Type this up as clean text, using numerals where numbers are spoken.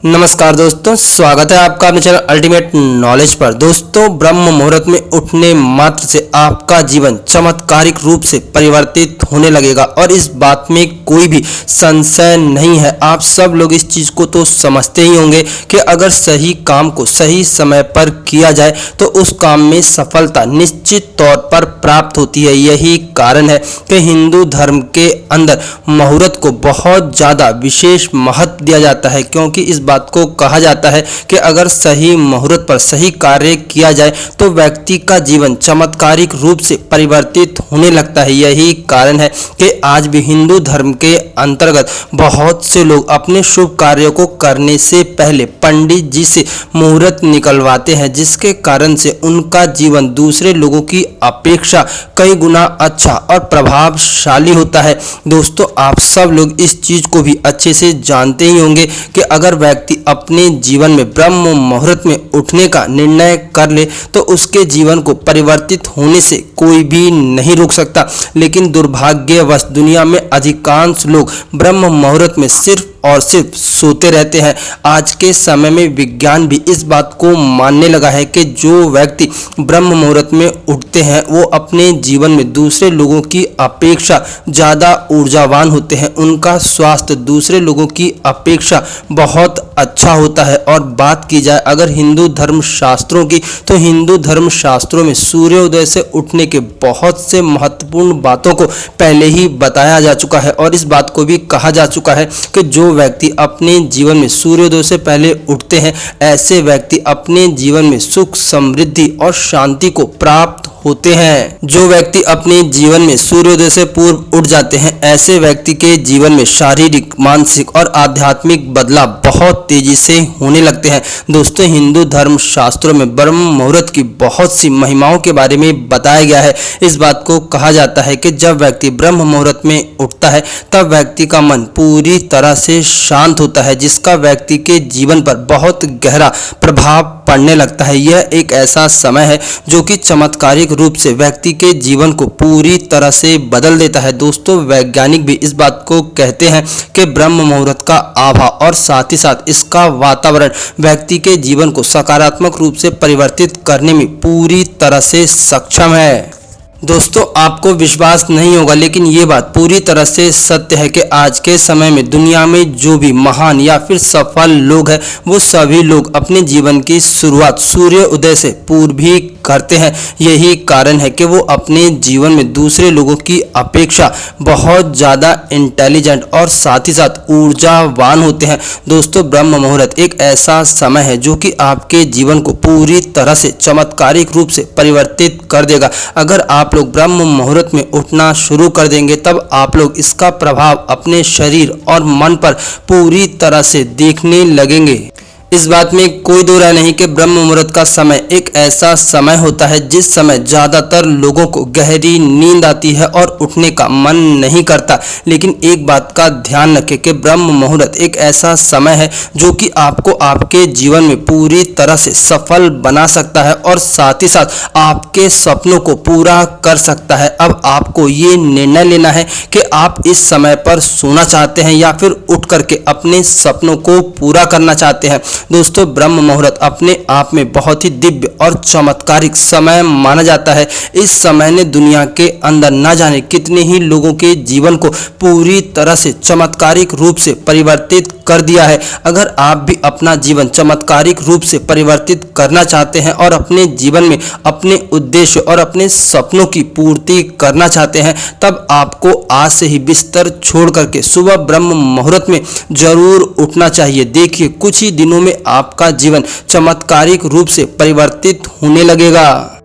नमस्कार दोस्तों, स्वागत है आपका अपने चैनल अल्टीमेट नॉलेज पर। दोस्तों, ब्रह्म मुहूर्त में उठने मात्र से आपका जीवन चमत्कारिक रूप से परिवर्तित होने लगेगा और इस बात में कोई भी संशय नहीं है। आप सब लोग इस चीज़ को तो समझते ही होंगे कि अगर सही काम को सही समय पर किया जाए तो उस काम में सफलता निश्चित तौर पर प्राप्त होती है। यही कारण है कि हिंदू धर्म के अंदर मुहूर्त को बहुत ज़्यादा विशेष महत्व दिया जाता है, क्योंकि इस बात को कहा जाता है कि अगर सही मुहूर्त पर सही कार्य किया जाए तो व्यक्ति का जीवन चमत्कारिक रूप से परिवर्तित होने लगता है। यही कारण है कि आज भी हिंदू धर्म के अंतर्गत बहुत से लोग अपने शुभ कार्यों को करने से पहले पंडित जी से मुहूर्त निकलवाते हैं, जिसके कारण से उनका जीवन दूसरे लोगों की अपेक्षा कई गुना अच्छा और प्रभावशाली होता है। दोस्तों, आप सब लोग इस चीज को भी अच्छे से जानते ही होंगे कि अगर व्यक्ति अपने जीवन में ब्रह्म मुहूर्त में उठने का निर्णय कर ले तो उसके जीवन को परिवर्तित होने से कोई भी नहीं रोक सकता। लेकिन दुर्भाग्यवश दुनिया में अधिकांश लोग ब्रह्म मुहूर्त में सिर्फ और सिर्फ सोते रहते हैं। आज के समय में विज्ञान भी इस बात को मानने लगा है कि जो व्यक्ति ब्रह्म मुहूर्त में उठते हैं वो अपने जीवन में दूसरे लोगों की अपेक्षा ज़्यादा ऊर्जावान होते हैं। उनका स्वास्थ्य दूसरे लोगों की अपेक्षा बहुत अच्छा होता है। और बात की जाए अगर हिंदू धर्म शास्त्रों की, तो हिंदू धर्म शास्त्रों में सूर्योदय से उठने के बहुत से महत्वपूर्ण बातों को पहले ही बताया जा चुका है और इस बात को भी कहा जा चुका है कि जो व्यक्ति अपने जीवन में सूर्योदय से पहले उठते हैं ऐसे व्यक्ति अपने जीवन में सुख, समृद्धि और शांति को प्राप्त होते हैं। जो व्यक्ति अपने जीवन में सूर्योदय से पूर्व उठ जाते हैं ऐसे व्यक्ति के जीवन में शारीरिक, मानसिक और आध्यात्मिक बदलाव बहुत तेजी से होने लगते हैं। दोस्तों, हिंदू धर्म शास्त्रों में ब्रह्म मुहूर्त की बहुत सी महिमाओं के बारे में बताया गया है। इस बात को कहा जाता है कि जब व्यक्ति ब्रह्म मुहूर्त में उठता है तब व्यक्ति का मन पूरी तरह से शांत होता है, जिसका व्यक्ति के जीवन पर बहुत गहरा प्रभाव पड़ने लगता है। यह एक ऐसा समय है जो कि चमत्कारिक रूप से व्यक्ति के जीवन को पूरी तरह से बदल देता है। दोस्तों, वैज्ञानिक भी इस बात को कहते हैं कि ब्रह्म मुहूर्त का आभा और साथ ही साथ इसका वातावरण व्यक्ति के जीवन को सकारात्मक रूप से परिवर्तित करने में पूरी तरह से सक्षम है। दोस्तों, आपको विश्वास नहीं होगा लेकिन ये बात पूरी तरह से सत्य है कि आज के समय में दुनिया में जो भी महान या फिर सफल लोग हैं वो सभी लोग अपने जीवन की शुरुआत सूर्य उदय से पूर्व ही करते हैं। यही कारण है कि वो अपने जीवन में दूसरे लोगों की अपेक्षा बहुत ज़्यादा इंटेलिजेंट और साथ ही साथ ऊर्जावान होते हैं। दोस्तों, ब्रह्म मुहूर्त एक ऐसा समय है जो कि आपके जीवन को पूरी तरह से चमत्कारिक रूप से परिवर्तित कर देगा। अगर आप लोग ब्रह्म मुहूर्त में उठना शुरू कर देंगे तब आप लोग इसका प्रभाव अपने शरीर और मन पर पूरी तरह से देखने लगेंगे। इस बात में कोई दो राय नहीं कि ब्रह्म मुहूर्त का समय एक ऐसा समय होता है जिस समय ज़्यादातर लोगों को गहरी नींद आती है और उठने का मन नहीं करता। लेकिन एक बात का ध्यान रखें कि ब्रह्म मुहूर्त एक ऐसा समय है जो कि आपको आपके जीवन में पूरी तरह से सफल बना सकता है और साथ ही साथ आपके सपनों को पूरा कर सकता है। अब आपको ये निर्णय लेना है कि आप इस समय पर सोना चाहते हैं या फिर उठ करके अपने सपनों को पूरा करना चाहते हैं। दोस्तों, ब्रह्म मुहूर्त अपने आप में बहुत ही दिव्य और चमत्कारिक समय माना जाता है। इस समय ने दुनिया के अंदर न जाने कितने ही लोगों के जीवन को पूरी तरह से चमत्कारिक रूप से परिवर्तित कर दिया है। अगर आप भी अपना जीवन चमत्कारिक रूप से परिवर्तित करना चाहते हैं और अपने जीवन में अपने उद्देश्य और अपने सपनों की पूर्ति करना चाहते हैं तब आपको आज से ही बिस्तर छोड़ करके सुबह ब्रह्म मुहूर्त में जरूर उठना चाहिए। देखिए, कुछ ही दिनों में आपका जीवन चमत्कारिक रूप से परिवर्तित होने लगेगा।